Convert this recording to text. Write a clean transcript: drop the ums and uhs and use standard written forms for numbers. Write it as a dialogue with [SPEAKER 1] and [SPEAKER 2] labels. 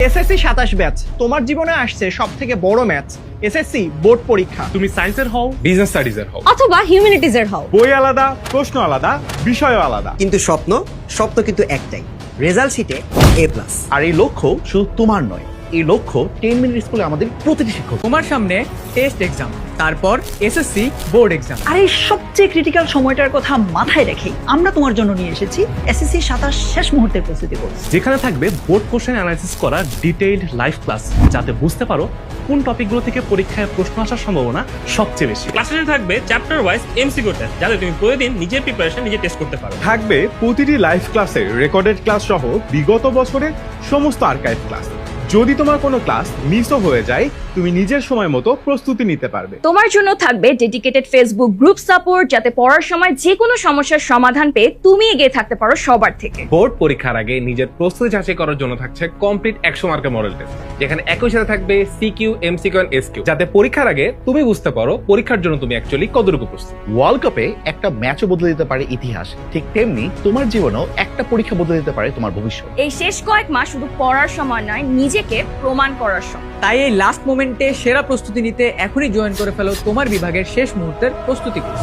[SPEAKER 1] SSC 27 batch তোমার জীবনে আসছে সবথেকে বড় ম্যাচ এসএসসি বোর্ড পরীক্ষা।
[SPEAKER 2] তুমি সায়েন্সের হও, বিজনেস স্টাডিজের হও,
[SPEAKER 3] অথবা হিউম্যানিটিজের হও,
[SPEAKER 2] বই আলাদা, প্রশ্ন আলাদা, বিষয়ও আলাদা,
[SPEAKER 4] কিন্তু স্বপ্ন কিন্তু একটাই, রেজাল্ট শিটে A+।
[SPEAKER 5] আর এই লক্ষ্য শুধু তোমার নয়, এই লক্ষ্য 10 মিনিট স্কুলে আমাদের প্রতিটি শিক্ষক।
[SPEAKER 6] তোমার সামনে টেস্ট এক্সাম, তারপর এসএসসি বোর্ড এক্সাম।
[SPEAKER 7] আর এই সবচেয়ে ক্রিটিক্যাল সময়টার কথা মাথায় রেখেই আমরা তোমার জন্য নিয়ে এসেছি এসএসসি 27 শেষ মুহূর্তের প্রস্তুতি কোর্স।
[SPEAKER 2] যেখানে থাকবে বোর্ড কোশ্চেন অ্যানালাইসিস করা ডিটেইলড লাইভ ক্লাস, যাতে বুঝতে পারো কোন টপিকগুলো থেকে পরীক্ষায় প্রশ্ন আসার সম্ভাবনা সবচেয়ে বেশি।
[SPEAKER 8] ক্লাসে থাকবে চ্যাপ্টার ওয়াইজ এমসিকিউ টেস্ট, যাতে তুমি প্রতিদিন নিজের প্রিপারেশন নিজে টেস্ট করতে পারো।
[SPEAKER 2] থাকবে প্রতিটি লাইভ ক্লাসে রেকর্ডেড ক্লাস সহ বিগত বছরের সমস্ত আর্কাইভ ক্লাস। যদি তোমার কোনো ক্লাস মিসও হয়ে যায়, তুমি নিজের সময় মতো প্রস্তুতি নিতে পারবে।
[SPEAKER 3] তোমার জন্য থাকবে ডেডিকেটেড ফেসবুক গ্রুপ সাপোর্ট, যাতে পড়ার সময় যে কোনো সমস্যার সমাধান পেয়ে তুমি এগিয়ে থাকতে পারো সবার থেকে।
[SPEAKER 9] বোর্ড পরীক্ষার আগে নিজের প্রস্তুতি যাচাই করার জন্য থাকছে কমপ্লিট 100 মার্কের মডেল টেস্ট, যেখানে একই সাথে থাকবে সিকিউ, এমসিকিউ এন্ড এসকিউ, যাতে পরীক্ষার আগে তুমি বুঝতে পারো পরীক্ষার জন্য তুমি অ্যাকচুয়ালি কতটুকু প্রস্তুত।
[SPEAKER 5] ওয়ার্ল্ড কাপে একটা ম্যাচও বদলে দিতে পারে ইতিহাস, ঠিক তেমনি তোমার জীবনেও একটা পরীক্ষা বদলে দিতে পারে তোমার ভবিষ্যৎ।
[SPEAKER 3] এই শেষ কয়েক মাস শুধু পড়ার সময় নয়, নিজেকে প্রমাণ করার সময়।
[SPEAKER 6] তাই এই লাস্ট মোমেন্টে সেরা প্রস্তুতি নিতে এখনই জয়েন করে ফেলো তোমার বিভাগের শেষ মুহূর্তের প্রস্তুতি কোর্স।